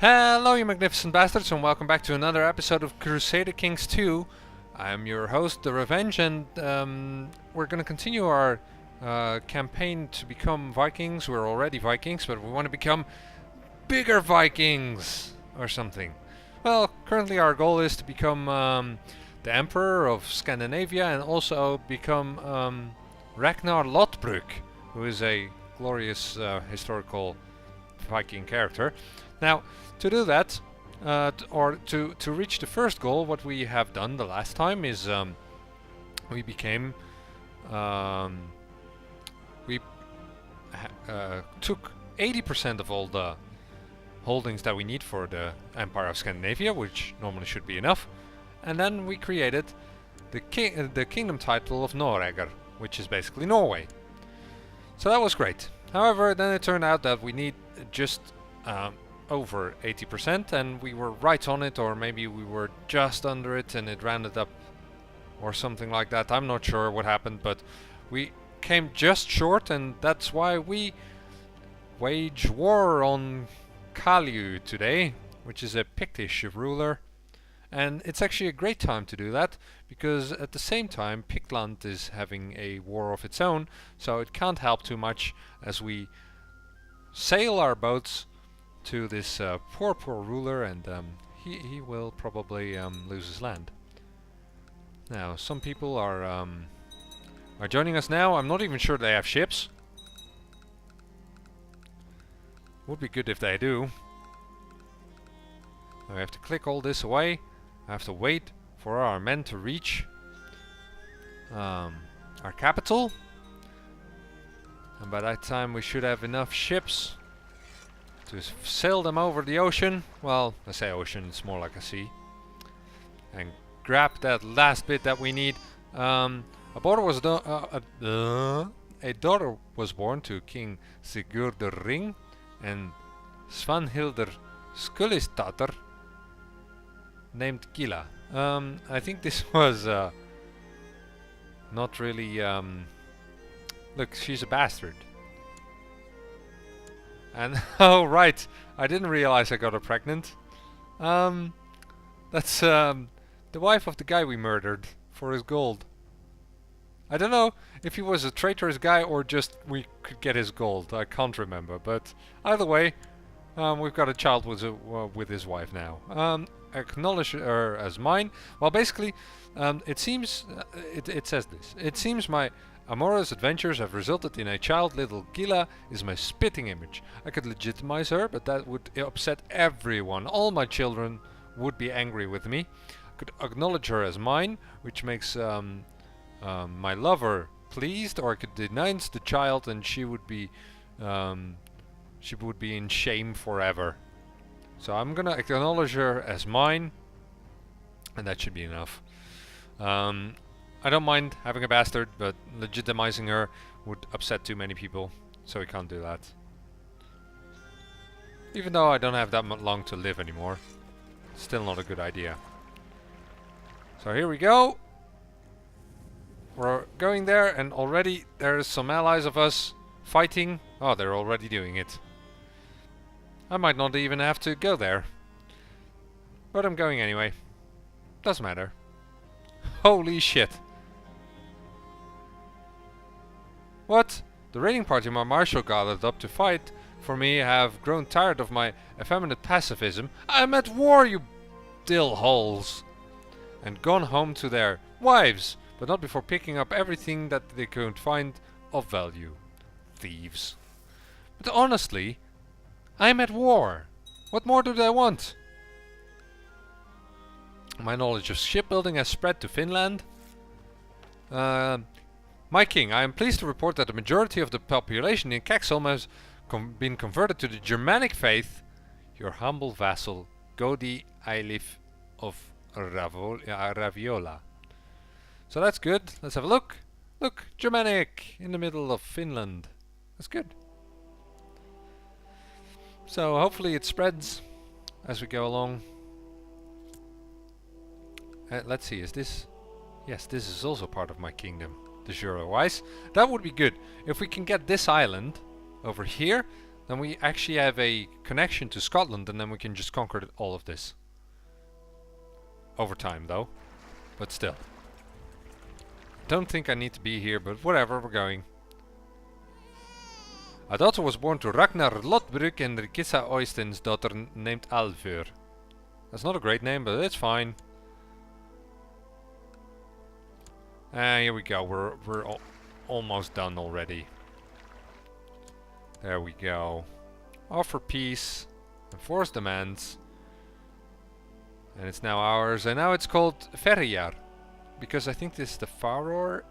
Hello you magnificent bastards and welcome back to another episode of Crusader Kings 2. I am your host, the Revenge, and we're going to continue our campaign to become Vikings. We're already Vikings, but we want to become bigger Vikings or something. Well, currently our goal is to become the Emperor of Scandinavia and also become Ragnar Lothbrok, who is a glorious historical Viking character. Now, to do that, to reach the first goal, what we have done the last time is we became took 80% of all the holdings that we need for the Empire of Scandinavia, which normally should be enough, and then we created the kingdom title of Noreger, which is basically Norway. So that was great. However, then it turned out that we need just over 80%, and we were right on it, or maybe we were just under it and it rounded up or something like that. I'm not sure what happened, but we came just short, and that's why we wage war on Kalju today, which is a Pictish ruler. And it's actually a great time to do that, because at the same time Pictland is having a war of its own, so it can't help too much as we sail our boats to this poor ruler, and he will probably lose his land. Now, some people are joining us now. I'm not even sure they have ships. Would be good if they do. Now I have to click all this away. I have to wait for our men to reach our capital, and by that time we should have enough ships to sail them over the ocean. Well, I say ocean, it's more like a sea, and grab that last bit that we need. A daughter was born to King Sigurdr Ring and Svanhildr Skullisdatter, named Gila. I think this was not really. Look, she's a bastard. And oh right, I didn't realize I got her pregnant. That's the wife of the guy we murdered for his gold. I don't know if he was a traitorous guy or just we could get his gold. I can't remember, but either way, we've got a child with his wife now. Acknowledge her as mine. Well, basically, it seems it says this. It seems my amorous adventures have resulted in a child. Little Gila is my spitting image. I could legitimize her, but that would upset everyone. All my children would be angry with me. I could acknowledge her as mine, which makes my lover pleased, or I could denounce the child, and she would be in shame forever. So I'm gonna acknowledge her as mine, and that should be enough. I don't mind having a bastard, but legitimizing her would upset too many people, so we can't do that. Even though I don't have that long to live anymore, still not a good idea. So here we go. We're going there, and already there's some allies of us fighting. Oh, they're already doing it. I might not even have to go there, but I'm going anyway. Doesn't matter. Holy shit. What? The raiding party my marshal gathered up to fight for me have grown tired of my effeminate pacifism. I'm at war, you dill holes! And gone home to their wives, but not before picking up everything that they could find of value. Thieves. But honestly, I'm at war. What more do they want? My knowledge of shipbuilding has spread to Finland. My king, I am pleased to report that the majority of the population in Caxholm has been converted to the Germanic faith. Your humble vassal, Godi Eilif of Raviola. So that's good. Let's have a look. Look, Germanic in the middle of Finland. That's good. So hopefully it spreads as we go along. Let's see, is this... Yes, this is also part of my kingdom, de jure wise. That would be good. If we can get this island over here, then we actually have a connection to Scotland, and then we can just conquer all of this. Over time, though. But still. Don't think I need to be here, but whatever, we're going. A daughter was born to Ragnar Lodbrok and Rikissa Oystin's daughter named Alvur. That's not a great name, but it's fine. Here we go. We're almost done already. There we go. Offer peace. Enforce demands. And it's now ours. And now it's called Ferriar. Because I think this is the Faroe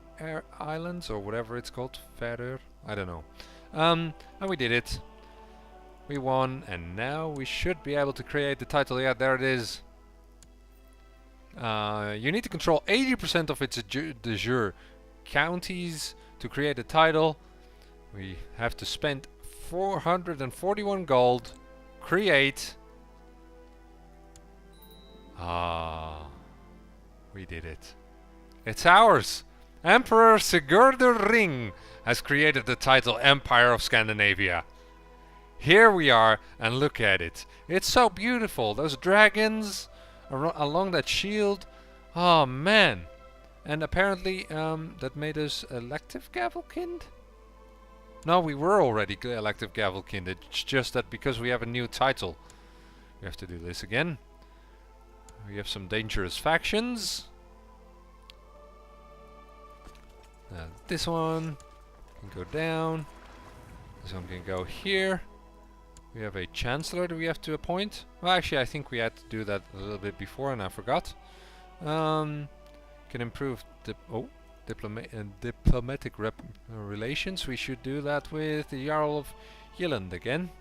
Islands or whatever it's called. Faroe. I don't know. And we did it. We won. And now we should be able to create the title. Yeah, there it is. You need to control 80% of its de jure counties to create a title. We have to spend 441 gold. Create. We did it. It's ours. Emperor Sigurdr Ring has created the title Empire of Scandinavia. Here we are, and look at it. It's so beautiful. Those dragons along that shield. Oh man. And apparently that made us elective Gavelkind? No, we were already elective Gavelkind. It's just that because we have a new title, we have to do this again. We have some dangerous factions. This one can go down. This one can go here. We have a chancellor that we have to appoint. Well, actually, I think we had to do that a little bit before, and I forgot. Can improve diplomatic relations. We should do that with the Jarl of Jylland again,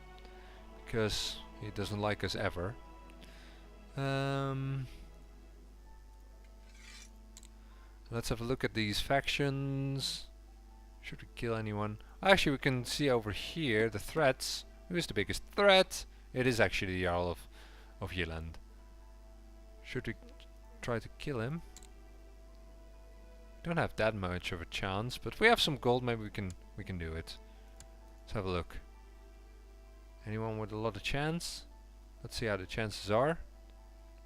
because he doesn't like us ever. Let's have a look at these factions. Should we kill anyone? Actually, we can see over here the threats. Who is the biggest threat? It is actually the Jarl of Jylland. Should we try to kill him? Don't have that much of a chance, but if we have some gold, maybe we can do it. Let's have a look. Anyone with a lot of chance? Let's see how the chances are.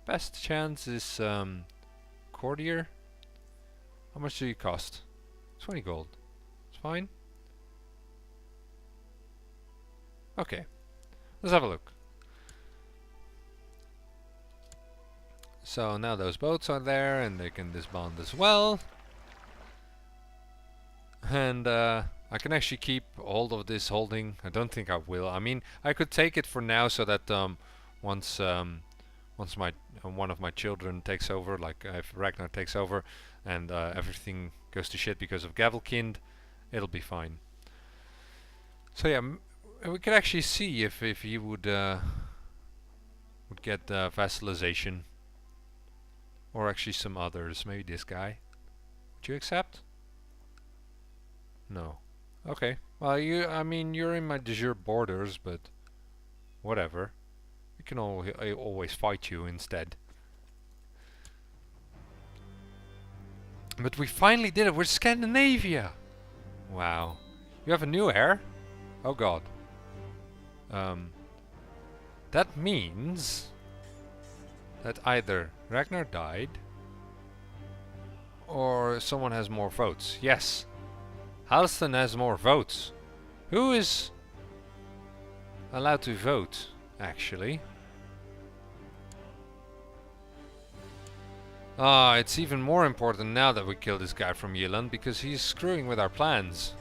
Best chance is Courtier. How much do you cost? 20 gold. It's fine. Okay. Let's have a look. So now those boats are there and they can disband as well. And I can actually keep hold of this holding. I don't think I will. I mean, I could take it for now so that once one of my children takes over, like if Ragnar takes over, and everything goes to shit because of Gavelkind, it'll be fine. So yeah, we could actually see if he would get vassalization, or actually some others. Maybe this guy. Would you accept? No. Okay. Well, I mean, you're in my de jure borders, but whatever. We can always fight you instead. But we finally did it. We're Scandinavia. Wow. You have a new heir? Oh god. That means that either Ragnar died or someone has more votes. Yes. Halston has more votes. Who is allowed to vote, actually? It's even more important now that we kill this guy from Jylland, because he's screwing with our plans.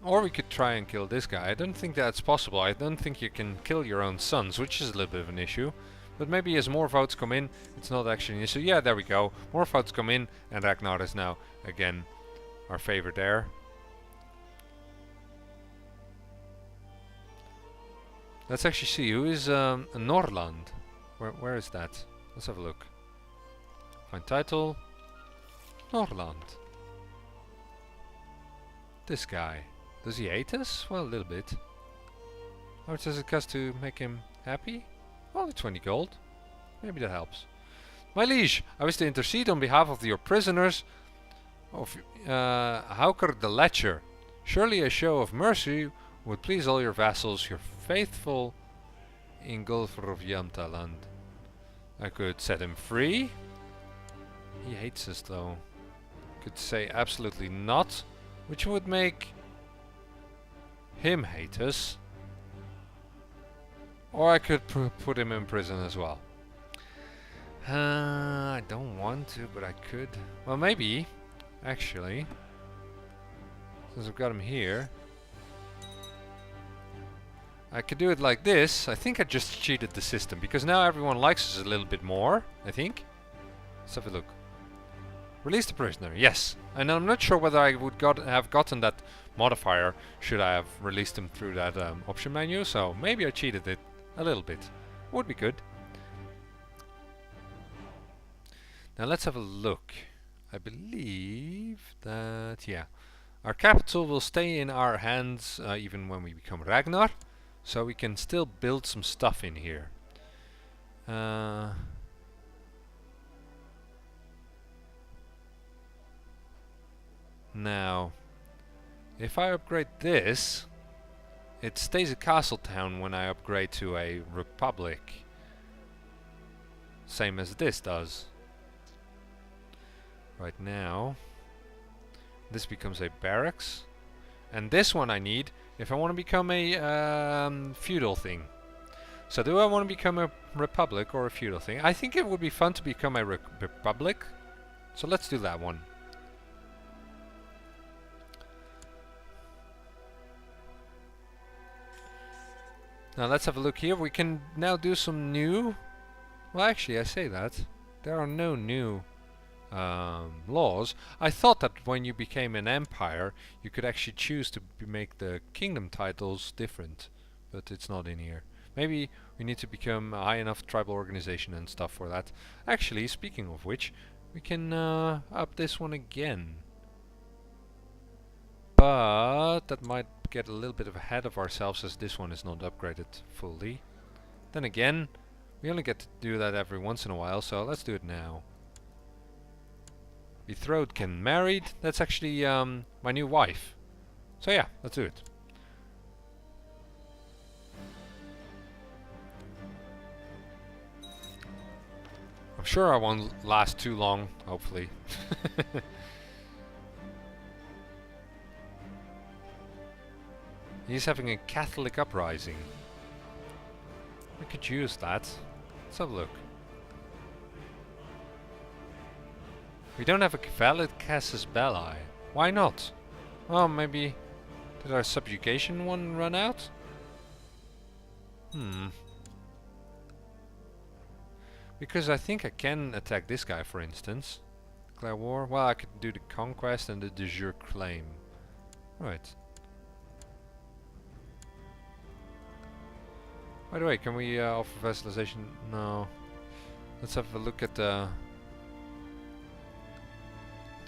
Or we could try and kill this guy. I don't think that's possible. I don't think you can kill your own sons, which is a little bit of an issue. But maybe as more votes come in, it's not actually an issue. Yeah, there we go. More votes come in, and Ragnar is now, again, our favorite heir. Let's actually see, who is Norland? Where is that? Let's have a look. Find title. Norland. This guy. Does he hate us? Well, a little bit. How much does it cost to make him happy? Only 20 gold. Maybe that helps. My liege, I wish to intercede on behalf of your prisoners. Of Hauker the Lecher. Surely a show of mercy would please all your vassals, your faithful Ingolfr of Yamtaland. I could set him free. He hates us though. Could say absolutely not, which would make him hate us. Or I could put him in prison as well. I don't want to, but I could. Well, maybe, actually. Since I've got him here. I could do it like this. I think I just cheated the system, because now everyone likes us a little bit more, I think. Let's have a look. Release the prisoner, yes. And I'm not sure whether I would have gotten that modifier should I have released him through that option menu, so maybe I cheated it a little bit. Would be good. Now let's have a look. I believe that, yeah. Our capital will stay in our hands even when we become Ragnar. So we can still build some stuff in here. Now, if I upgrade this, it stays a castle town when I upgrade to a republic. Same as this does. Right now, this becomes a barracks. And this one I need if I want to become a feudal thing. So do I want to become a republic or a feudal thing? I think it would be fun to become a republic. So let's do that one. Now let's have a look here. We can now do some new... Well, actually, I say that. There are no new laws. I thought that when you became an empire, you could actually choose to make the kingdom titles different. But it's not in here. Maybe we need to become a high enough tribal organization and stuff for that. Actually, speaking of which, we can up this one again. But that might get a little bit ahead of ourselves as this one is not upgraded fully. Then again, we only get to do that every once in a while, so let's do it now. Betrothed can married. That's actually my new wife. So yeah, let's do it. I'm sure I won't last too long, hopefully. He's having a Catholic uprising. We could use that. Let's have a look. We don't have a valid casus belli. Why not? Oh, maybe... Did our subjugation one run out? Because I think I can attack this guy, for instance. Declare war. Well, I could do the conquest and the de jure claim. Right. By the way, can we offer vassalization? No. Let's have a look at the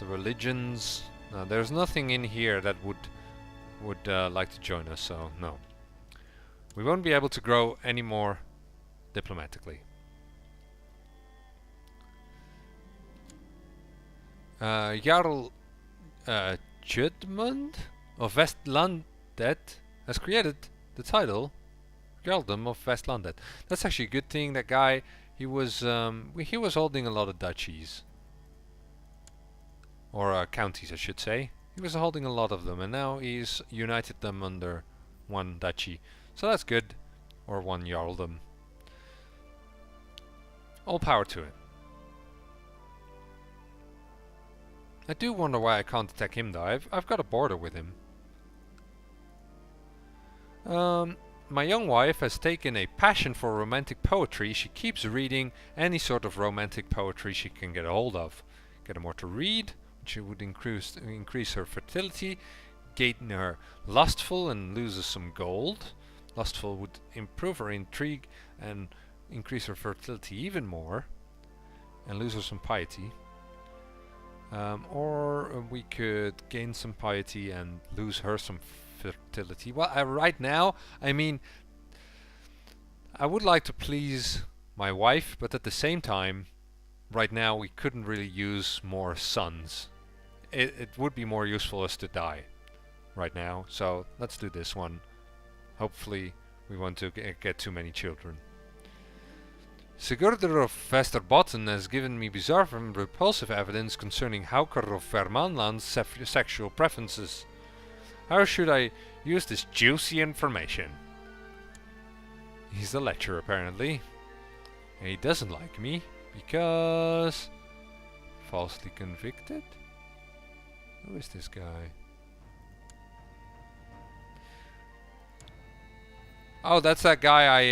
religions. No, there's nothing in here that would like to join us, so no. We won't be able to grow any more diplomatically. Jarl Judmund of Westlandet has created the title Jarldom of Westlandet. That's actually a good thing. That guy, he was holding a lot of duchies. Or counties, I should say. He was holding a lot of them, and now he's united them under one duchy. So that's good. Or one jarldom. All power to it. I do wonder why I can't attack him though. I've got a border with him. My young wife has taken a passion for romantic poetry. She keeps reading any sort of romantic poetry she can get a hold of. Get her more to read, which would increase her fertility, gain her lustful and loses some gold. Lustful would improve her intrigue and increase her fertility even more, and lose her some piety. Or we could gain some piety and lose her some fertility. Well, right now, I mean, I would like to please my wife, but at the same time, right now we couldn't really use more sons. it would be more useful us to die right now. So let's do this one. Hopefully we want to get too many children. Sigurdr of Västerbotten has given me bizarre and repulsive evidence concerning Haukar of Vermanland's sexual preferences. How should I use this juicy information? He's a lecturer apparently, and he doesn't like me because falsely convicted? Who is this guy? Oh, that's that guy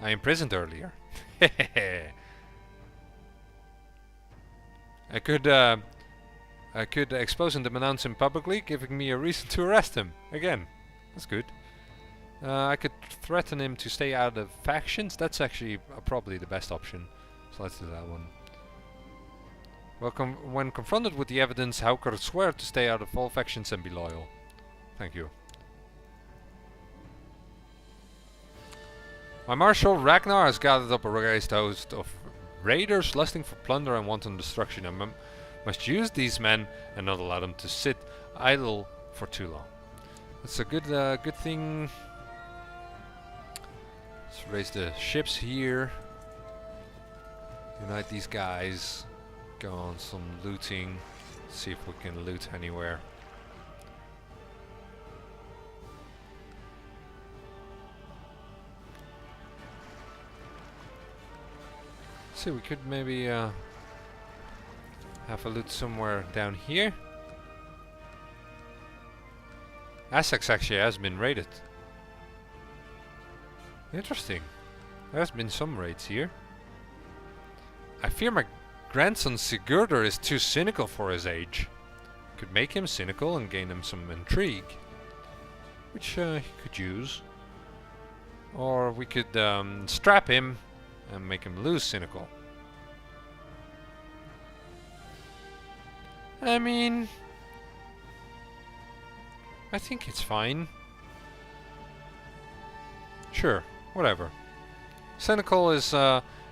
I imprisoned earlier. I could expose and denounce him publicly, giving me a reason to arrest him. Again, that's good. I could threaten him to stay out of factions. That's actually probably the best option. So let's do that one. Well, when confronted with the evidence, Haukar swear to stay out of all factions and be loyal. Thank you. My Marshal Ragnar has gathered up a raised host of raiders lusting for plunder and wanton destruction. I must use these men and not allow them to sit idle for too long. That's a good thing. Let's raise the ships here. Unite these guys. Go on some looting. See if we can loot anywhere. So we could maybe have a loot somewhere down here. Essex actually has been raided. Interesting. There has been some raids here. I fear my grandson Sigurdr is too cynical for his age. Could make him cynical and gain him some intrigue, which he could use. Or we could strap him and make him lose cynical. I mean, I think it's fine. Sure, whatever. Cynical is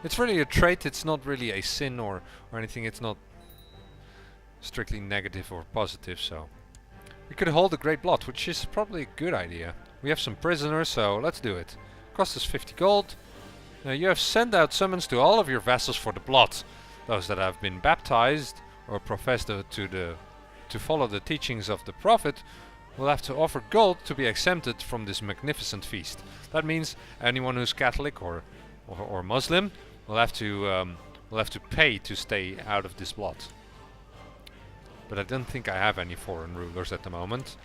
it's really a trait. It's not really a sin or anything. It's not strictly negative or positive. So we could hold the Great Blot, which is probably a good idea. We have some prisoners, so let's do it. Cost us 50 gold. You have sent out summons to all of your vassals for the Blot. Those that have been baptized or profess to follow the teachings of the Prophet will have to offer gold to be exempted from this magnificent feast. That means anyone who's Catholic or Muslim will have to pay to stay out of this Blot. But I don't think I have any foreign rulers at the moment.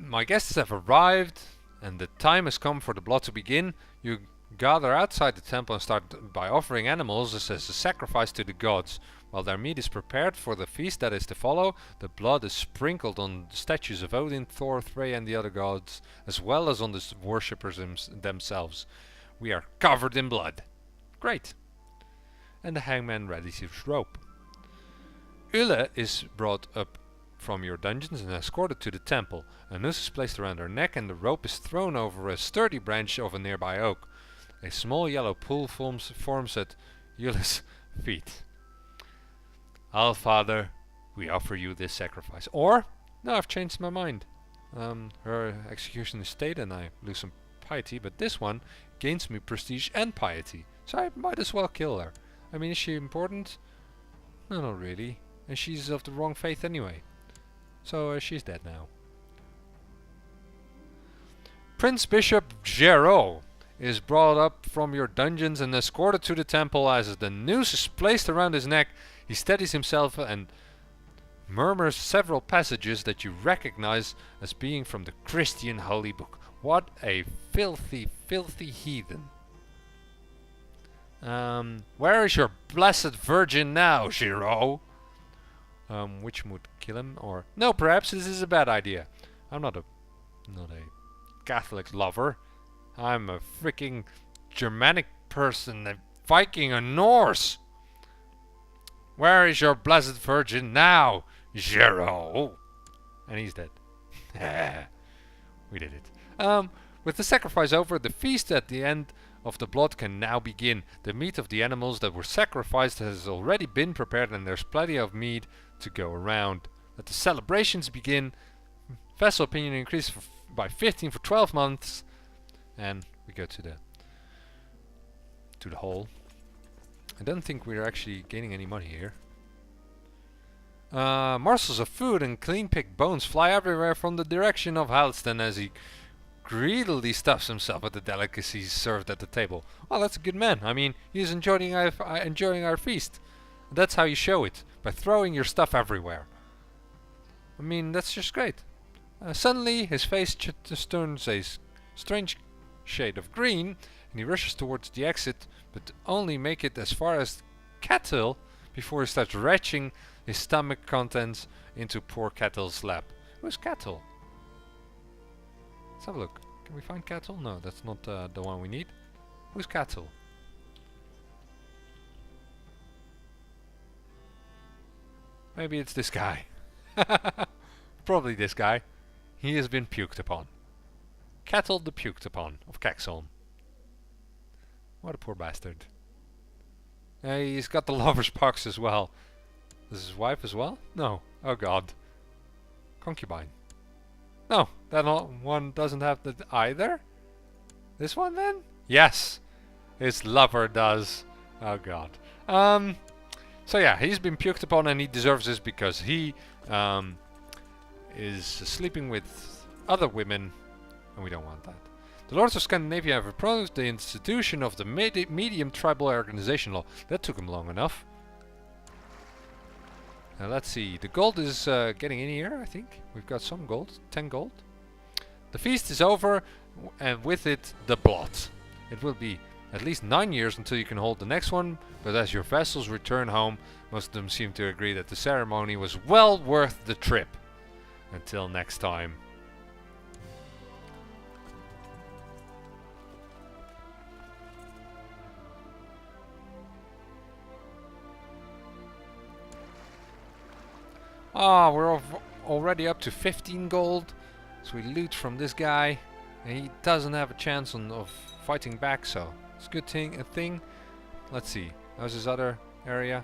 My guests have arrived, and the time has come for the Blot to begin. You gather outside the temple and start by offering animals as a sacrifice to the gods. While their meat is prepared for the feast that is to follow, the blood is sprinkled on the statues of Odin, Thor, Frey and the other gods, as well as on the worshippers themselves. We are covered in blood. Great. And the hangman readies his rope. Ulle is brought up from your dungeons and escorted to the temple. A noose is placed around her neck and the rope is thrown over a sturdy branch of a nearby oak. A small yellow pool forms at Ulle's feet. Allfather, we offer you this sacrifice. Or, no, I've changed my mind. Her execution is stayed and I lose some piety, but this one gains me prestige and piety. So I might as well kill her. I mean, is she important? No, not really. And she's of the wrong faith anyway. So she's dead now. Prince Bishop Geraud is brought up from your dungeons and escorted to the temple. As the noose is placed around his neck, he steadies himself and murmurs several passages that you recognize as being from the Christian holy book. What a filthy, filthy heathen. Where is your blessed virgin now, Geraud? Which would kill him, or no? Perhaps this is a bad idea. I'm not a Catholic lover. I'm a freaking Germanic person, a Viking, a Norse. Where is your blessed virgin now, Geraud? And he's dead. We did it. With the sacrifice over, the feast at the end of the blood can now begin. The meat of the animals that were sacrificed has already been prepared and there's plenty of meat to go around. Let the celebrations begin. Vessel opinion increased by 15 for 12 months. And we go to the hall. I don't think we're actually gaining any money here. Morsels of food and clean-picked bones fly everywhere from the direction of Halston as he greedily stuffs himself with the delicacies served at the table. Well, that's a good man. I mean, he's enjoying our feast. That's how you show it, by throwing your stuff everywhere. I mean, that's just great. Suddenly, his face just turns a strange shade of green, and he rushes towards the exit, but only make it as far as Kettle before he starts retching his stomach contents into poor Kettle's lap. Who's Kettle? Let's have a look. Can we find Kettle? No, that's not the one we need. Who's Kettle? Maybe it's this guy. Probably this guy. He has been puked upon. Kettle the puked upon of Kexholm. What a poor bastard. He's got the lover's pox as well. Is his wife as well? No. Oh god. Concubine. No, that one doesn't have that either. This one then? Yes. His lover does. Oh god. So yeah, he's been puked upon and he deserves this because he is sleeping with other women and we don't want that. The Lords of Scandinavia have approved the institution of the medium tribal organization law. That took him long enough. Now let's see, the gold is getting in here, I think. We've got some gold, 10 gold. The feast is over, and with it, the blood. It will be at least 9 years until you can hold the next one, but as your vessels return home, most of them seem to agree that the ceremony was well worth the trip. Until next time. Ah, we're already up to 15 gold. So we loot from this guy. And he doesn't have a chance of fighting back, so it's a good thing. Let's see. How's his other area?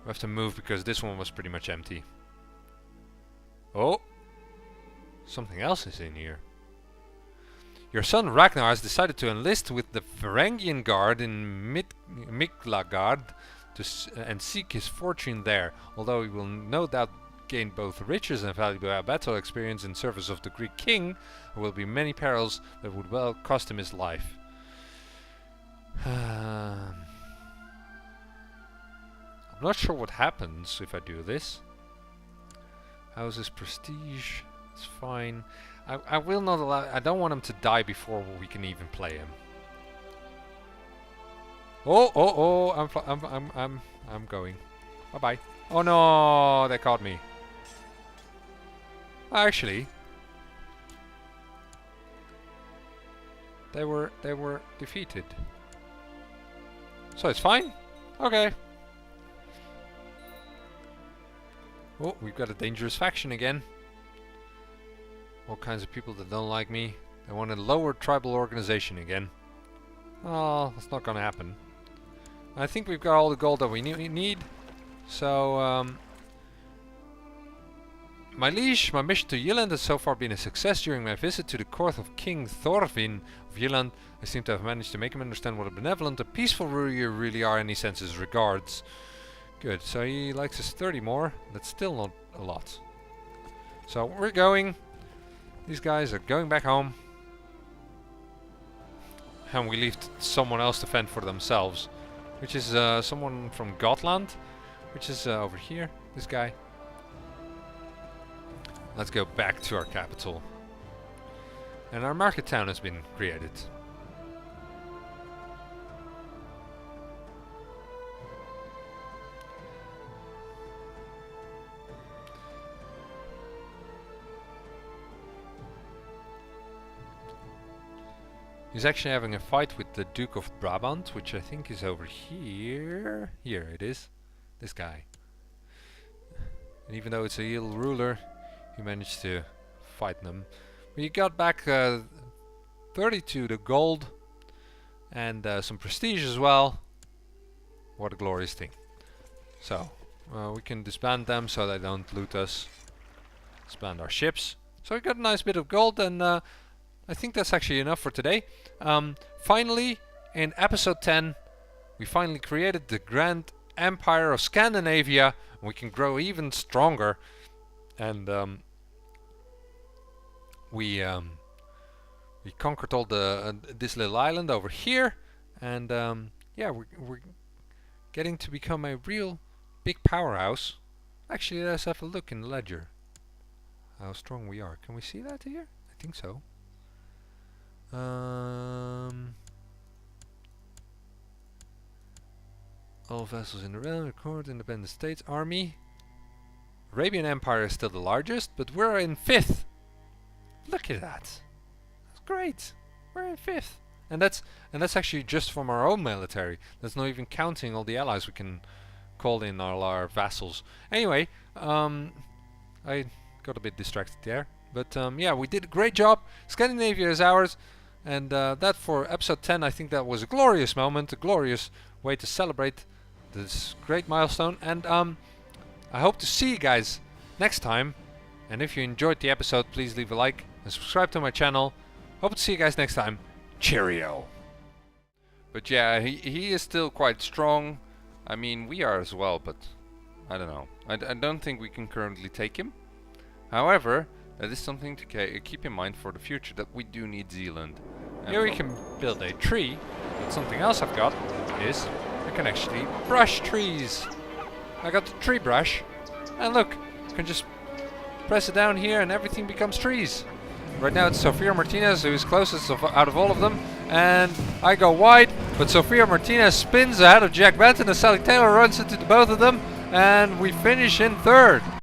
We have to move because this one was pretty much empty. Oh! Something else is in here. Your son Ragnar has decided to enlist with the Varangian Guard in Miklagard and seek his fortune there, although he will no doubt gain both riches and valuable battle experience in service of the Greek king. There will be many perils that would well cost him his life. I'm not sure what happens if I do this. How's his prestige? It's fine. I will not allow. I don't want him to die before we can even play him. Oh! I'm going. Bye bye. Oh no! They caught me. Actually, they were defeated. So it's fine. Okay. Oh, we've got a dangerous faction again. All kinds of people that don't like me. They want a lower tribal organization again. Oh, that's not gonna happen. I think we've got all the gold that we need. So, my liege, my mission to Jylland has so far been a success. During my visit to the court of King Thorfinn of Jylland, I seem to have managed to make him understand what a benevolent and peaceful ruler you really are, and he sends his regards. Good, so he likes us 30 more. That's still not a lot. So, we're going. These guys are going back home. And we leave someone else to fend for themselves. Which is someone from Gotland. Which is over here. This guy. Let's go back to our capital. And our market town has been created. He's actually having a fight with the Duke of Brabant, which I think is over here. Here it is. This guy. And even though it's a evil ruler, he managed to fight them. We got back 32 the gold and some prestige as well. What a glorious thing. So we can disband them so they don't loot us. Disband our ships. So we got a nice bit of gold, and I think that's actually enough for today. Finally, in episode 10, we finally created the Grand Empire of Scandinavia. And we can grow even stronger. And we conquered all this little island over here. And yeah, we're getting to become a real big powerhouse. Actually, let's have a look in the ledger. How strong we are. Can we see that here? I think so. All vessels in the realm record independent states army. Arabian Empire is still the largest, but we're in 5th. Look at that. That's great. We're in 5th. And that's actually just from our own military. That's not even counting all the allies we can call in, all our vassals. Anyway, I got a bit distracted there. But yeah, we did a great job. Scandinavia is ours. And that for episode 10, I think that was a glorious moment, a glorious way to celebrate this great milestone. And I hope to see you guys next time. And if you enjoyed the episode, please leave a like and subscribe to my channel. Hope to see you guys next time. Cheerio. But yeah, he is still quite strong. I mean, we are as well, but I don't know. I don't think we can currently take him. However, that is something to keep in mind for the future, that we do need Zealand. Here we can build a tree, but something else I've got is I can actually brush trees. I got the tree brush, and look, you can just press it down here and everything becomes trees. Right now it's Sofia Martinez who is closest out of all of them, and I go wide, but Sofia Martinez spins ahead of Jack Benton, and Sally Taylor runs into both of them, and we finish in 3rd.